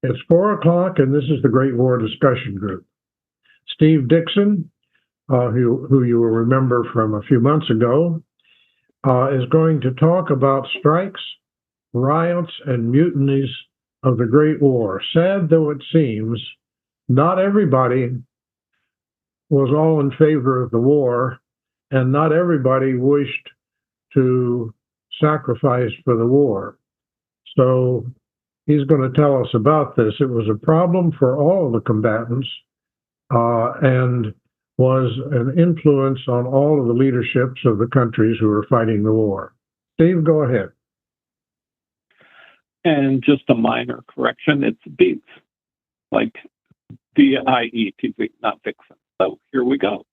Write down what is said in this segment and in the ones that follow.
It's 4 o'clock, and this is the Great War Discussion Group. Steve Dixon, who you will remember from a few months ago, is going to talk about strikes, riots, and mutinies of the Great War. Sad though it seems, not everybody was all in favor of the war, and not everybody wished to sacrifice for the war. So he's going to tell us about this. It was a problem for all of the combatants and was an influence on all of the leaderships of the countries who were fighting the war. Steve, go ahead. And just a minor correction, it's Dietz, like D-I-E-T-Z, not Dixon. So here we go.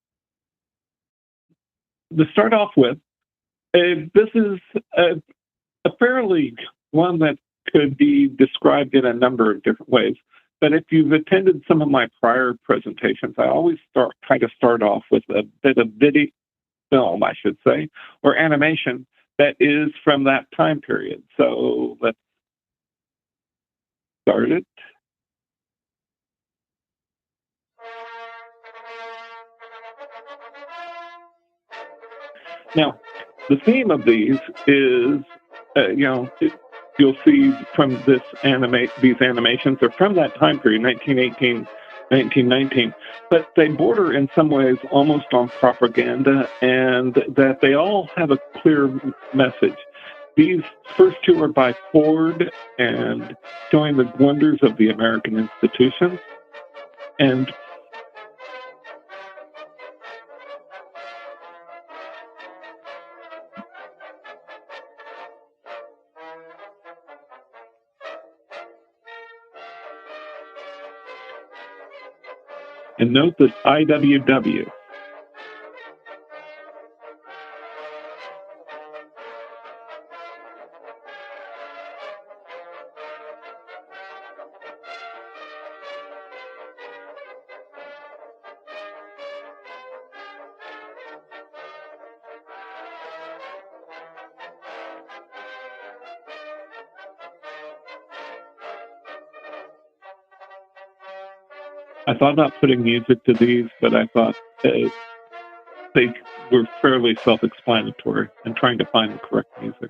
To start off with, this is a fairly one that could be described in a number of different ways. But if you've attended some of my prior presentations, I always try to start off with a bit of video film, I should say, or animation that is from that time period. So let's start it. Now, the theme of these is, you'll see from these animations are from that time period, 1918, 1919, but they border in some ways almost on propaganda, and that they all have a clear message. These first two are by Ford and showing the wonders of the American institutions. And note that IWW. I thought about putting music to these, but I thought they were fairly self-explanatory and trying to find the correct music.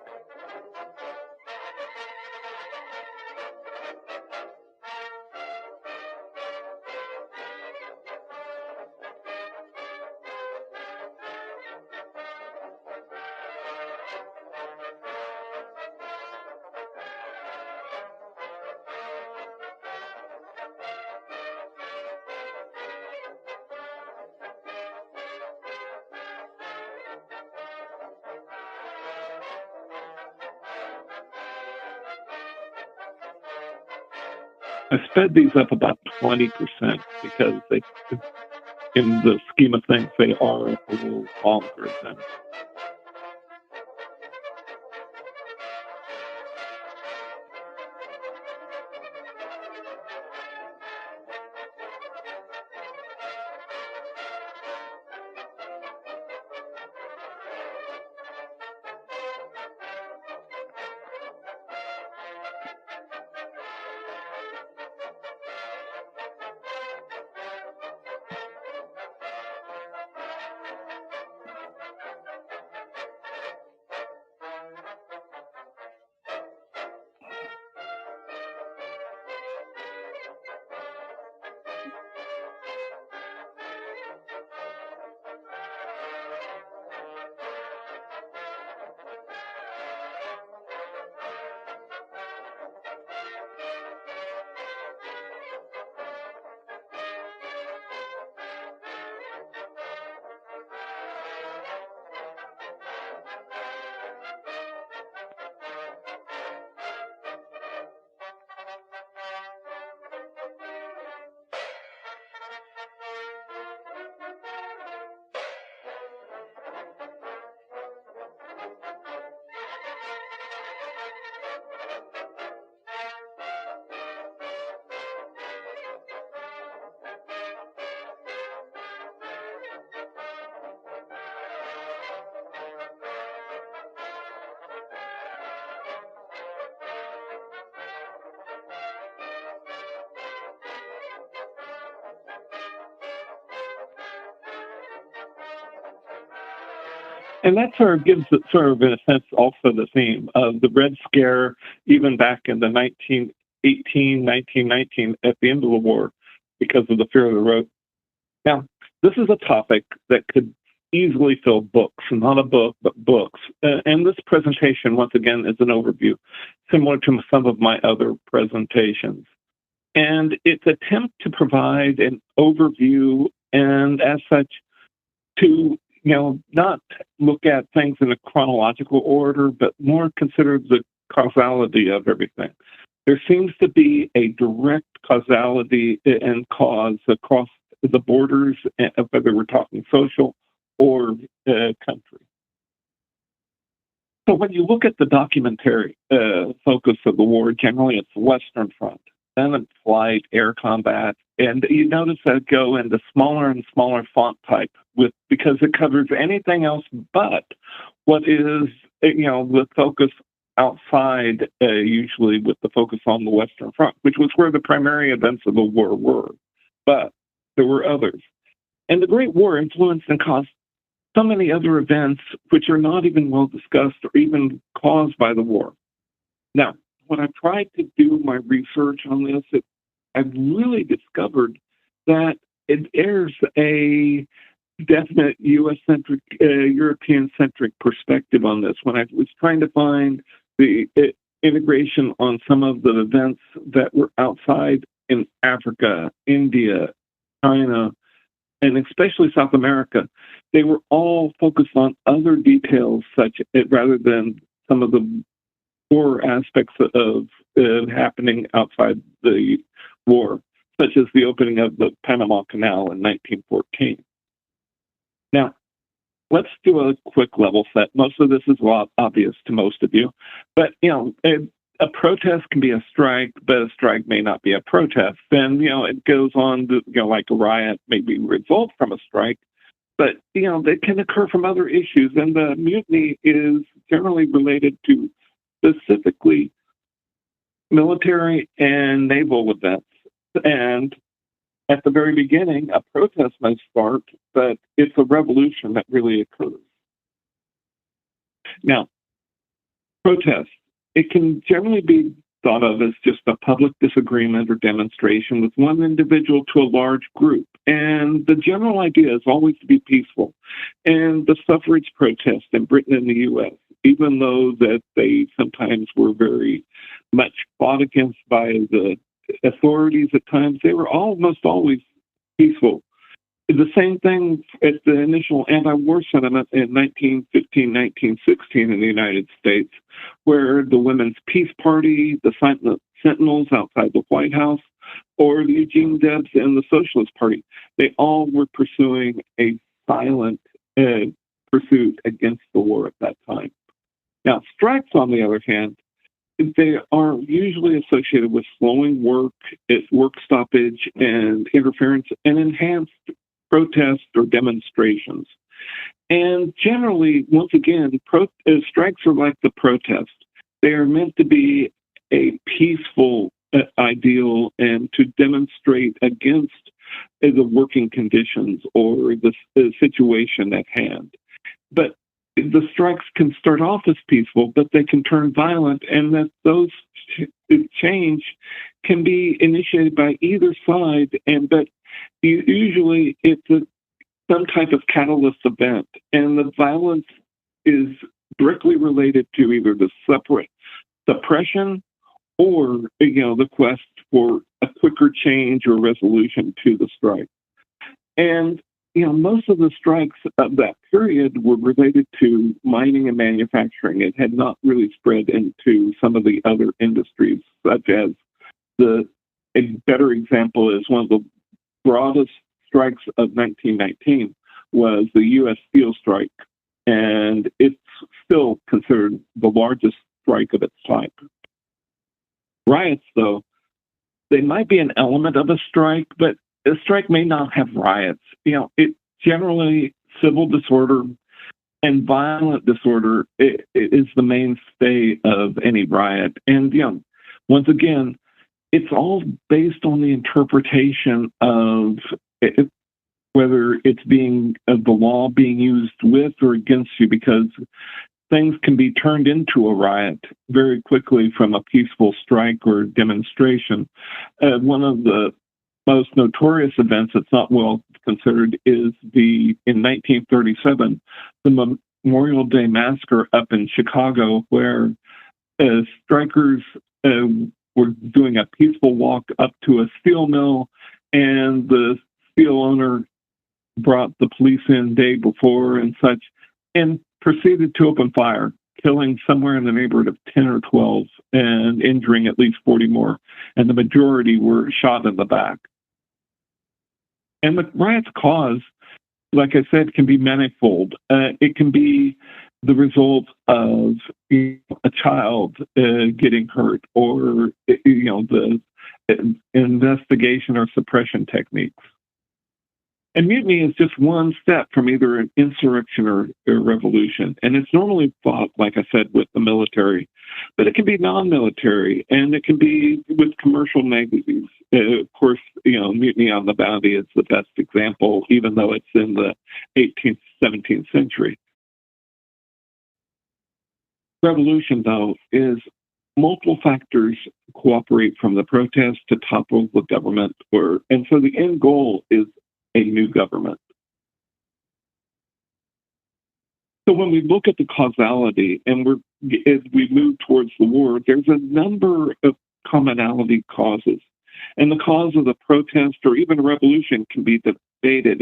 I sped these up about 20% because they, in the scheme of things, they are a little longer than. And that sort of gives it sort of, in a sense, also the theme of the Red Scare, even back in the 1919, at the end of the war, because of the fear of the road. Now, this is a topic that could easily fill books, not a book, but books. And this presentation, once again, is an overview, similar to some of my other presentations. And it's an attempt to provide an overview and, as such, to not look at things in a chronological order, but more consider the causality of everything. There seems to be a direct causality and cause across the borders, whether we're talking social or country. So when you look at the documentary focus of the war, generally it's the Western Front, then it's flight, air combat, and you notice that go into smaller and smaller font type because it covers anything else but what is the focus outside, usually with the focus on the Western Front, which was where the primary events of the war were. But there were others. And the Great War influenced and caused so many other events which are not even well discussed or even caused by the war. Now, when I tried to do my research on this, I've really discovered that there's a definite U.S.-centric, European-centric perspective on this. When I was trying to find the integration on some of the events that were outside in Africa, India, China, and especially South America, they were all focused on other details, rather than some of the core aspects of happening outside the war, such as the opening of the Panama Canal in 1914. Now, let's do a quick level set. Most of this is obvious to most of you, but a protest can be a strike, but a strike may not be a protest. Then it goes on to, like a riot may be result from a strike, but they can occur from other issues. And the mutiny is generally related to specifically military and naval events. And at the very beginning, a protest may start, but it's a revolution that really occurs. Now, protest, it can generally be thought of as just a public disagreement or demonstration with one individual to a large group. And the general idea is always to be peaceful. And the suffrage protest in Britain and the U.S., even though that they sometimes were very much fought against by the authorities at times, they were almost always peaceful. The same thing at the initial anti-war sentiment in 1915, 1916 in the United States, where the Women's Peace Party, the Sentinels outside the White House, or the Eugene Debs and the Socialist Party, they all were pursuing a silent pursuit against the war at that time. Now, strikes, on the other hand, they are usually associated with slowing work, work stoppage, and interference, and enhanced protests or demonstrations. And generally, once again, strikes are like the protest. They are meant to be a peaceful ideal and to demonstrate against the working conditions or the situation at hand. But the strikes can start off as peaceful, but they can turn violent, and that those change can be initiated by either side, but usually it's some type of catalyst event, and the violence is directly related to either the suppression or the quest for a quicker change or resolution to the strike. And most of the strikes of that period were related to mining and manufacturing. It had not really spread into some of the other industries, such as a better example is one of the broadest strikes of 1919 was the U.S. Steel strike, and it's still considered the largest strike of its type. Riots, though, they might be an element of a strike, but a strike may not have riots. It generally civil disorder and violent disorder is the mainstay of any riot. And once again, it's all based on the interpretation of whether it's being the law being used with or against you, because things can be turned into a riot very quickly from a peaceful strike or demonstration. One of the most notorious events that's not well considered is in 1937, the Memorial Day Massacre up in Chicago, where strikers were doing a peaceful walk up to a steel mill, and the steel owner brought the police in the day before and such, and proceeded to open fire, killing somewhere in the neighborhood of 10 or 12 and injuring at least 40 more. And the majority were shot in the back. And the riot's cause, like I said, can be manifold. It can be the result of a child getting hurt, or the investigation or suppression techniques. And mutiny is just one step from either an insurrection or a revolution. And it's normally fought, like I said, with the military, but it can be non-military, and it can be with commercial magazines. Of course, Mutiny on the Bounty is the best example, even though it's in the 18th, 17th century. Revolution, though, is multiple factors cooperate from the protest to topple the government, and so the end goal is a new government. So when we look at the causality, and as we move towards the war, there's a number of commonality causes. And the cause of the protest or even a revolution can be debated,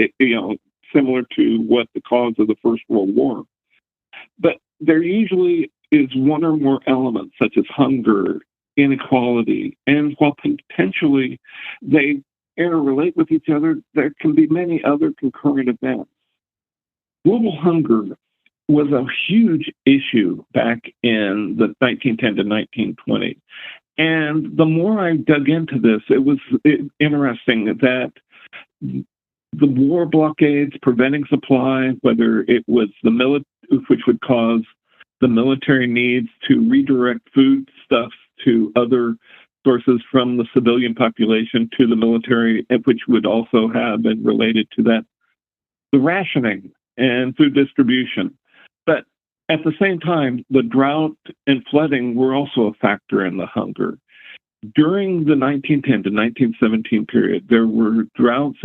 similar to what the cause of the First World War. But there usually is one or more elements, such as hunger, inequality, and while potentially they interrelate with each other, there can be many other concurrent events. Global hunger was a huge issue back in the 1910 to 1920. And the more I dug into this, it was interesting that the war blockades preventing supply, whether it was which would cause the military needs to redirect foodstuffs to other sources from the civilian population to the military, which would also have been related to that, the rationing and food distribution. But at the same time, the drought and flooding were also a factor in the hunger. During the 1910 to 1917 period, there were droughts,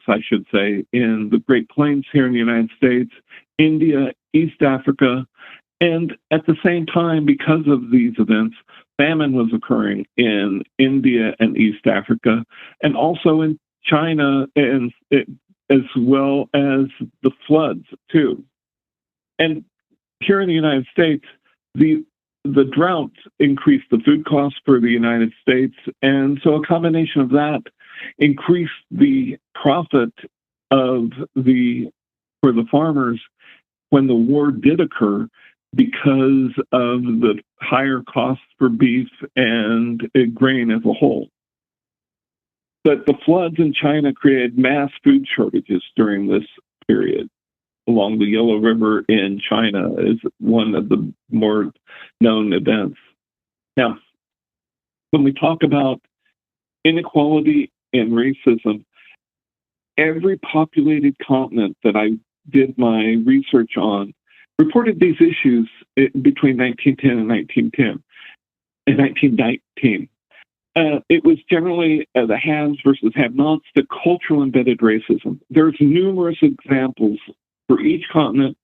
I should say, in the Great Plains here in the United States, India, East Africa, and at the same time, because of these events, famine was occurring in India and East Africa, and also in China, and as well as the floods too. And here in the United States, the drought increased the food costs for the United States, and so a combination of that increased the profit for the farmers when the war did occur, because of the higher costs for beef and grain as a whole. But the floods in China created mass food shortages during this period. Along the Yellow River in China is one of the more known events. Now, when we talk about inequality and racism, every populated continent that I did my research on reported these issues between 1910 and 1919. It was generally the haves versus have-nots, the cultural embedded racism. There's numerous examples for each continent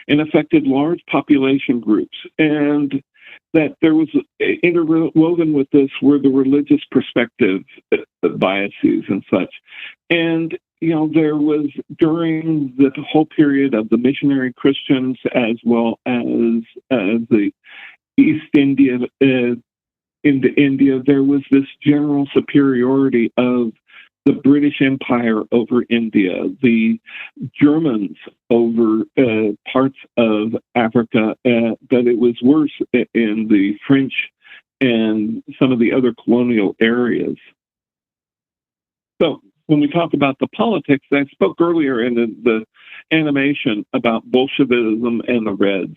and affected large population groups. And that there was interwoven with this were the religious perspective biases and such. And there was, during the whole period of the missionary Christians, as well as the East India, into India, there was this general superiority of the British Empire over India, the Germans over parts of Africa, but it was worse in the French and some of the other colonial areas. So when we talk about the politics, I spoke earlier in the animation about Bolshevism and the Reds.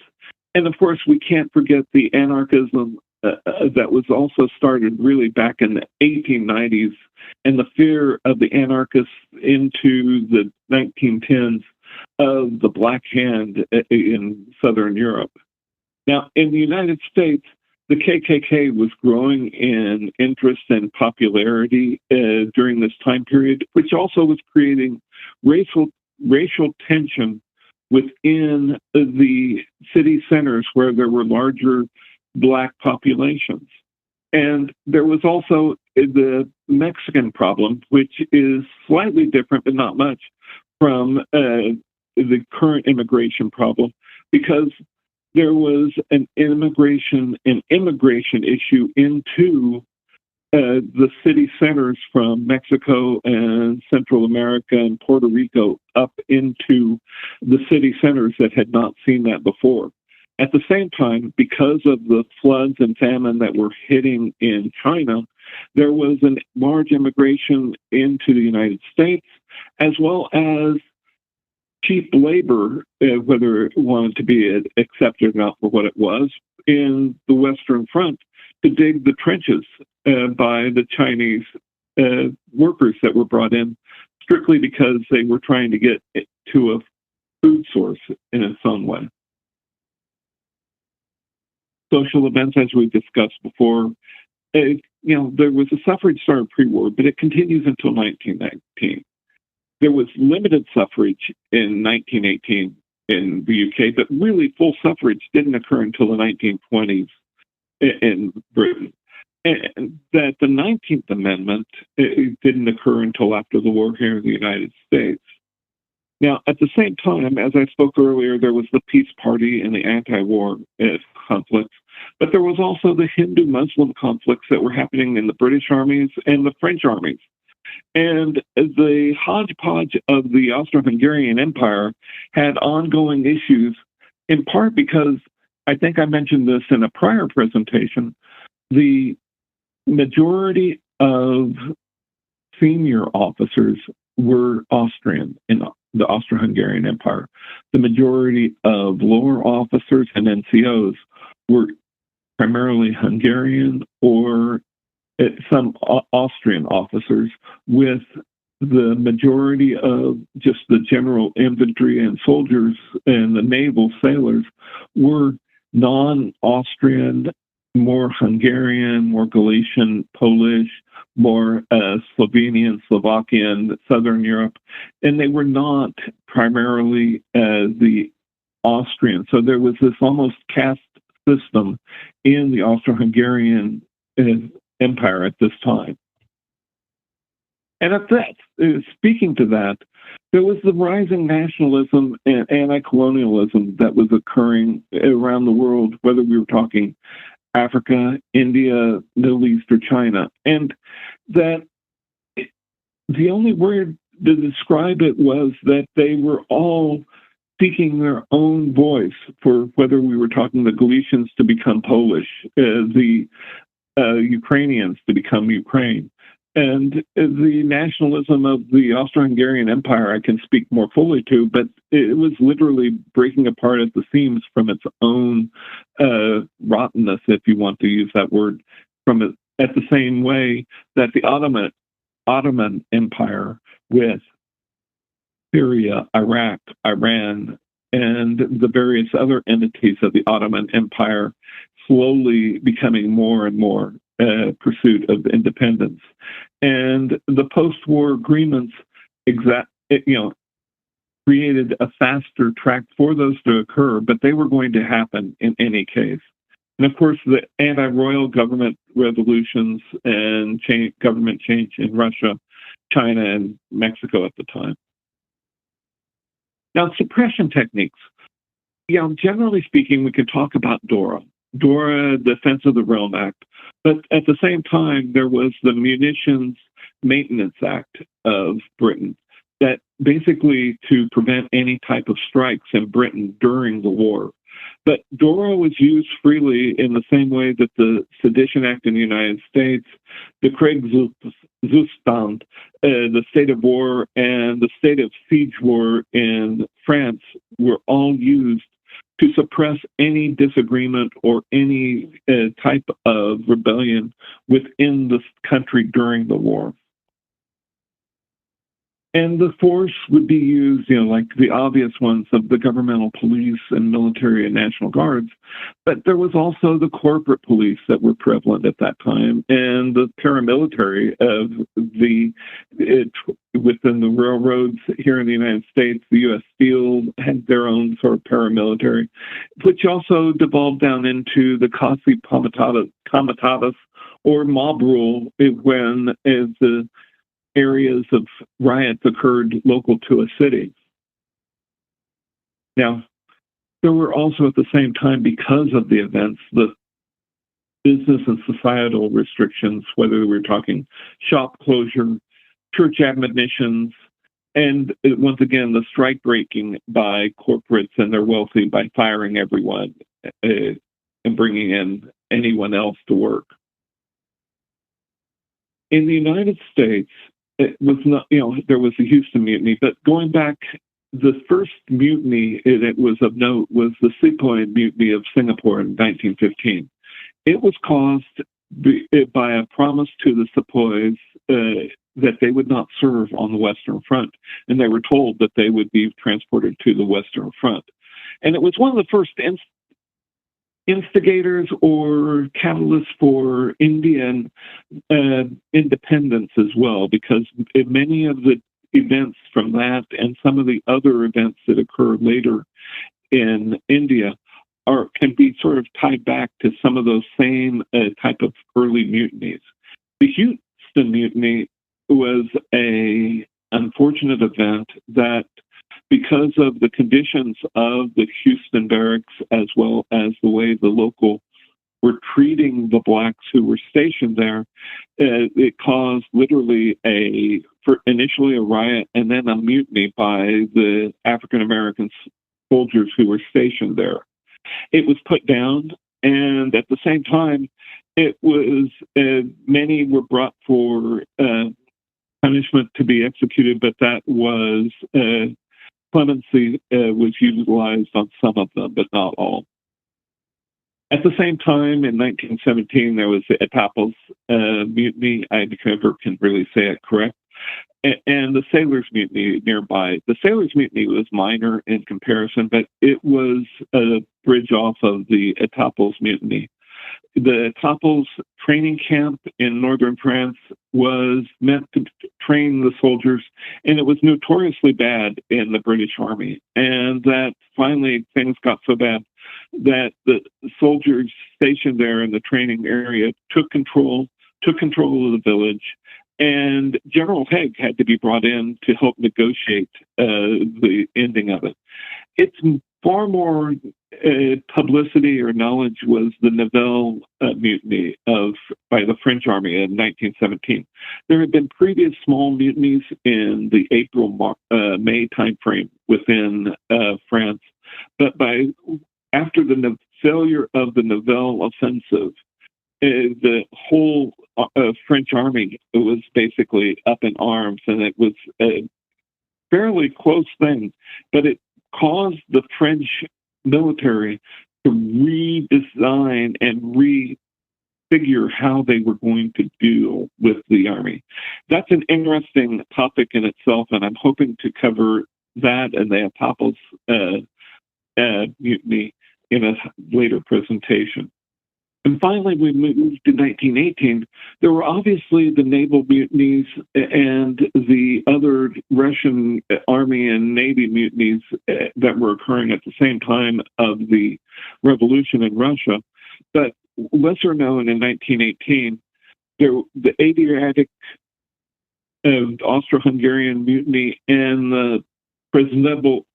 And of course, we can't forget the anarchism that was also started really back in the 1890s, and the fear of the anarchists into the 1910s of the Black Hand in Southern Europe. Now, in the United States, the KKK was growing in interest and popularity during this time period, which also was creating racial tension within the city centers where there were larger Black populations. And there was also the Mexican problem, which is slightly different, but not much, from the current immigration problem, because there was an immigration issue into the city centers from Mexico and Central America and Puerto Rico up into the city centers that had not seen that before. At the same time, because of the floods and famine that were hitting in China, there was a large immigration into the United States, as well as cheap labor, whether it wanted to be accepted or not for what it was, in the Western Front to dig the trenches by the Chinese workers that were brought in strictly because they were trying to get to a food source in its own way. Social events, as we discussed before, there was a suffrage started pre-war, but it continues until 1919. There was limited suffrage in 1918 in the UK, but really full suffrage didn't occur until the 1920s in Britain. And that the 19th Amendment didn't occur until after the war here in the United States. Now, at the same time, as I spoke earlier, there was the Peace Party and the anti-war conflicts, but there was also the Hindu-Muslim conflicts that were happening in the British armies and the French armies. And the hodgepodge of the Austro-Hungarian Empire had ongoing issues, in part because, I think I mentioned this in a prior presentation, the majority of senior officers were Austrian in the Austro-Hungarian Empire. The majority of lower officers and NCOs were primarily Hungarian or some Austrian officers, with the majority of just the general infantry and soldiers and the naval sailors were non-Austrian, more Hungarian, more Galician, Polish, more Slovenian, Slovakian, Southern Europe, and they were not primarily the Austrian. So there was this almost caste system in the Austro-Hungarian Empire at this time. And at that, speaking to that, there was the rising nationalism and anti-colonialism that was occurring around the world, whether we were talking Africa, India, Middle East, or China. And that the only word to describe it was that they were all seeking their own voice, for whether we were talking the Galicians to become Polish, the Ukrainians to become Ukraine. And the nationalism of the Austro-Hungarian Empire I can speak more fully to, but it was literally breaking apart at the seams from its own rottenness, if you want to use that word, from it, at the same way that the Ottoman Empire, with Syria, Iraq, Iran, and the various other entities of the Ottoman Empire, slowly becoming more and more pursuit of independence. And the post-war agreements created a faster track for those to occur, but they were going to happen in any case. And of course, the anti-royal government revolutions and government change in Russia, China, and Mexico at the time. Now, suppression techniques. Generally speaking, we could talk about DORA, Defense of the Realm Act. But at the same time, there was the Munitions Maintenance Act of Britain that basically to prevent any type of strikes in Britain during the war. But DORA was used freely in the same way that the Sedition Act in the United States, the Kriegszustand, the state of war, and the state of siege war in France were all used to suppress any disagreement or any type of rebellion within the country during the war. And the force would be used, like the obvious ones of the governmental police and military and National Guards. But there was also the corporate police that were prevalent at that time, and the paramilitary of within the railroads here in the United States. The U.S. Steel had their own sort of paramilitary, which also devolved down into the casi comitatus, or mob rule, when the areas of riots occurred local to a city. Now, there were also at the same time, because of the events, the business and societal restrictions, whether we're talking shop closure, church admonitions, and once again, the strike breaking by corporates and their wealthy by firing everyone and bringing in anyone else to work. In the United States, it was not, there was the Houston Mutiny, but going back, the first mutiny that was of note was the Sepoy Mutiny of Singapore in 1915. It was caused by a promise to the Sepoys that they would not serve on the Western Front, and they were told that they would be transported to the Western Front. And it was one of the first instigators or catalysts for Indian independence as well, because many of the events from that and some of the other events that occur later in India can be sort of tied back to some of those same type of early mutinies. The Houston Mutiny was an unfortunate event that, because of the conditions of the Houston barracks, as well as the way the local were treating the blacks who were stationed there, it caused literally initially a riot and then a mutiny by the African American soldiers who were stationed there. It was put down, and at the same time, it was many were brought for punishment to be executed, but that was clemency was utilized on some of them, but not all. At the same time, in 1917, there was the Etaples Mutiny. I never can really say it correct. And the Sailors Mutiny nearby. The Sailors Mutiny was minor in comparison, but it was a bridge off of the Etaples Mutiny. The Etaples training camp in northern France was meant to train the soldiers, and it was notoriously bad in the British Army. And that finally things got so bad that the soldiers stationed there in the training area took control of the village, and General Haig had to be brought in to help negotiate the ending of it. It's far more publicity or knowledge was the Nivelle mutiny by the French army in 1917. There had been previous small mutinies in the April-May timeframe within France, but after the failure of the Nivelle offensive, the whole French army was basically up in arms, and it was a fairly close thing, but it caused the French military to redesign and refigure how they were going to deal with the army. That's an interesting topic in itself, and I'm hoping to cover that and the Etaples mutiny in a later presentation. And finally, we moved to 1918. There were obviously the naval mutinies and the other Russian Army and Navy mutinies that were occurring at the same time of the revolution in Russia. But lesser known in 1918, the Adriatic Austro-Hungarian mutiny and the Presidential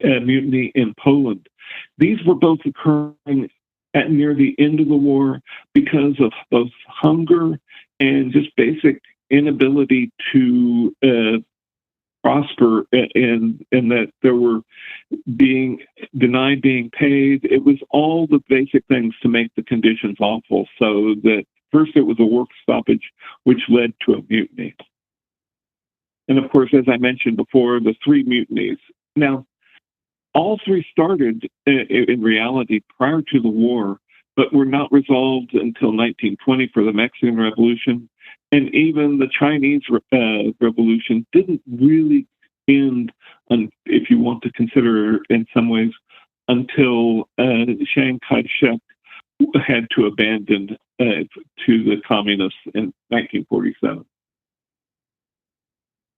mutiny in Poland. These were both occurring at near the end of the war because of both hunger and just basic inability to prosper, and that there were being denied being paid. It was all the basic things to make the conditions awful. So that first it was a work stoppage, which led to a mutiny. And of course, as I mentioned before, the three mutinies. Now, all three started in reality prior to the war, but were not resolved until 1920 for the Mexican Revolution. And even the Chinese Revolution didn't really end, if you want to consider in some ways, until Chiang Kai-shek had to abandon to the communists in 1947.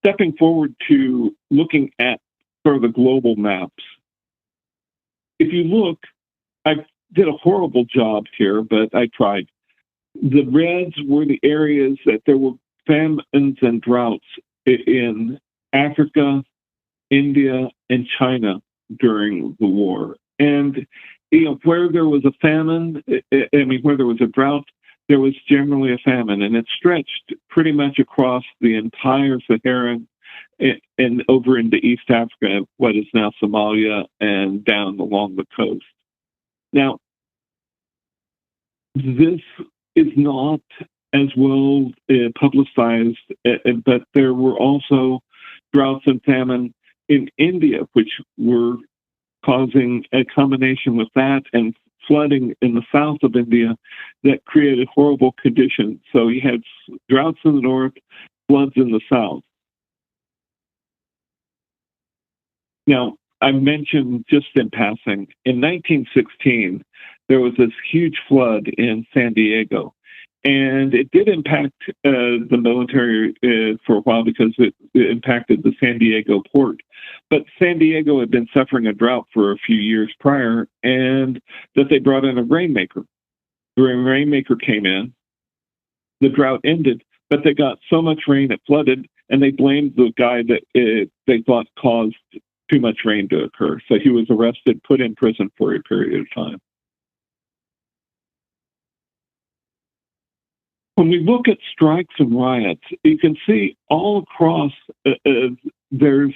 Stepping forward to looking at sort of the global maps, if you look, I did a horrible job here, but I tried. The reds were the areas that there were famines and droughts in Africa, India, and China during the war. And where there was a famine, where there was a drought, there was generally a famine, and it stretched pretty much across the entire Saharan and over into East Africa, what is now Somalia, and down along the coast. Now, this is not as well publicized, but there were also droughts and famine in India, which were causing a combination with that and flooding in the south of India that created horrible conditions. So you had droughts in the north, floods in the south. Now, I mentioned just in passing, in 1916, there was this huge flood in San Diego. And it did impact the military for a while because it impacted the San Diego port. But San Diego had been suffering a drought for a few years prior, and that they brought in a rainmaker. The rainmaker came in, the drought ended, but they got so much rain it flooded, and they blamed the guy that they thought caused too much rain to occur. So he was arrested, put in prison for a period of time. When we look at strikes and riots, you can see all across, there's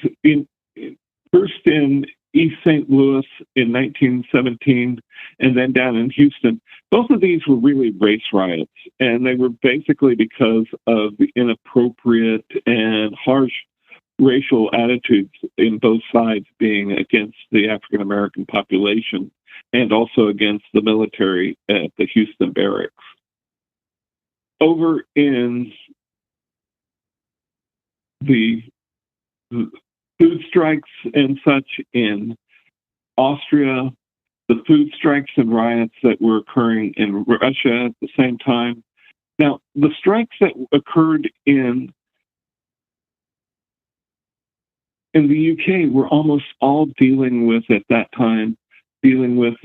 first in East St. Louis in 1917, and then down in Houston. Both of these were really race riots, and they were basically because of the inappropriate and harsh racial attitudes in both sides being against the African American population and also against the military at the Houston barracks. Over in the food strikes and such in Austria, the food strikes and riots that were occurring in Russia at the same time. Now, the strikes that occurred in the UK were almost all dealing with, at that time, dealing with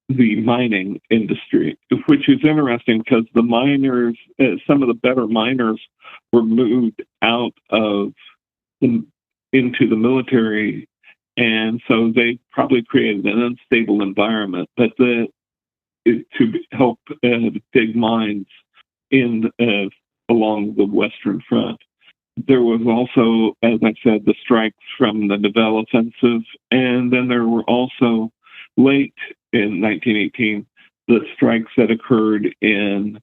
the mining industry, which is interesting because the miners, some of the better miners, were moved out of into the military, and so they probably created an unstable environment. But to help dig mines in along the Western Front. There was also, as I said, the strikes from the Nivelle Offensive, and then there were also late in 1918 the strikes that occurred in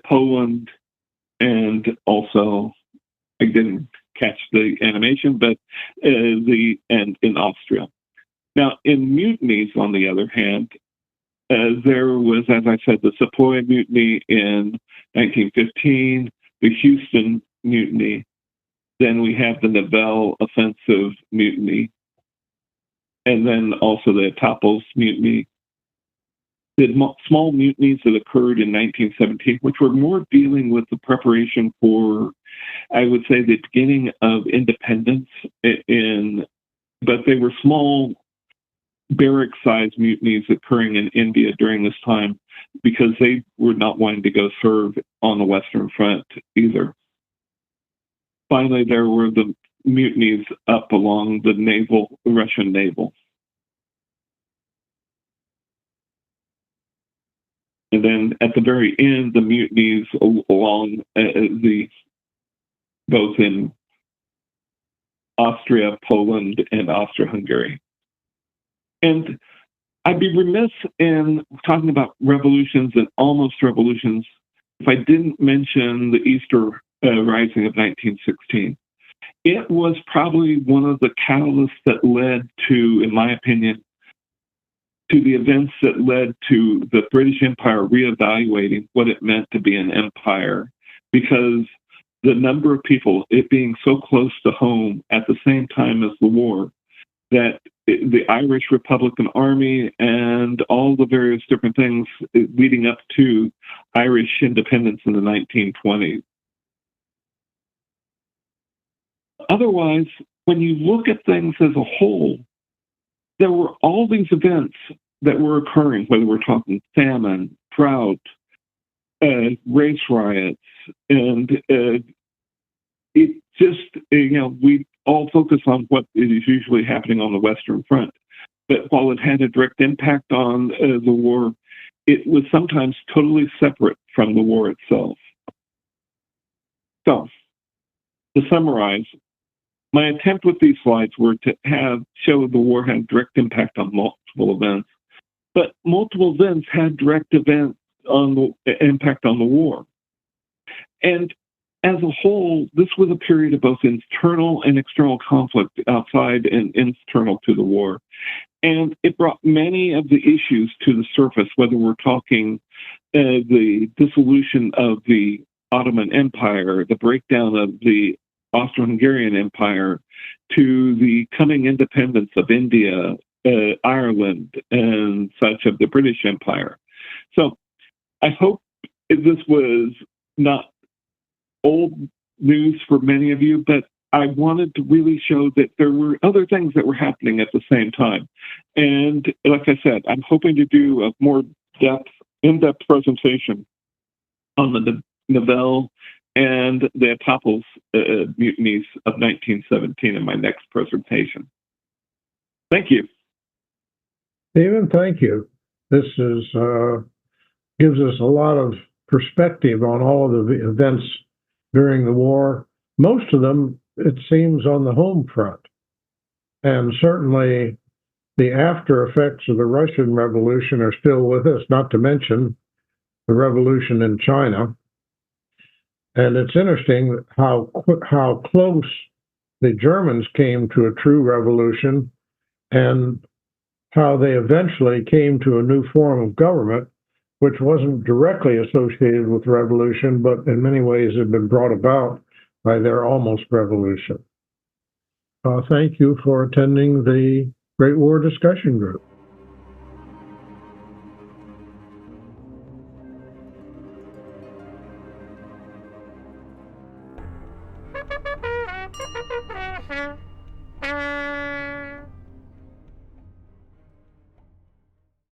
Poland, and also I didn't catch the animation, but and in Austria. Now, in mutinies, on the other hand, there was, as I said, the Sepoy Mutiny in 1915, the Houston Mutiny. Then we have the Nivelle Offensive Mutiny, and then also the Etaples Mutiny. The small mutinies that occurred in 1917, which were more dealing with the preparation for, I would say, the beginning of independence, but they were small barrack-sized mutinies occurring in India during this time because they were not wanting to go serve on the Western Front either. Finally, there were the mutinies up along the Russian naval. And then at the very end, the mutinies along both in Austria, Poland, and Austria-Hungary. And I'd be remiss in talking about revolutions and almost revolutions if I didn't mention the Easter Rising of 1916. It was probably one of the catalysts that led to, in my opinion, to the events that led to the British Empire reevaluating what it meant to be an empire, because the number of people, it being so close to home at the same time as the war, that the Irish Republican Army and all the various different things leading up to Irish independence in the 1920s. Otherwise, when you look at things as a whole, there were all these events that were occurring, whether we're talking famine, drought, race riots, and it just, we all focus on what is usually happening on the Western Front. But while it had a direct impact on the war, it was sometimes totally separate from the war itself. So, to summarize, my attempt with these slides were to show the war had a direct impact on multiple events, but multiple events had direct impact on the war. And as a whole, this was a period of both internal and external conflict outside and internal to the war. And it brought many of the issues to the surface, whether we're talking the dissolution of the Ottoman Empire, the breakdown of the Austro-Hungarian Empire, to the coming independence of India, Ireland, and such of the British Empire. So I hope this was not old news for many of you, but I wanted to really show that there were other things that were happening at the same time. And like I said, I'm hoping to do a more in-depth presentation on the Nivelle and the Attapolis mutinies of 1917 in my next presentation. Thank you. Stephen, thank you. This gives us a lot of perspective on all of the events during the war. Most of them, it seems, on the home front. And certainly the after effects of the Russian Revolution are still with us, not to mention the revolution in China. And it's interesting how close the Germans came to a true revolution and how they eventually came to a new form of government, which wasn't directly associated with the revolution, but in many ways had been brought about by their almost revolution. Thank you for attending the Great War Discussion Group.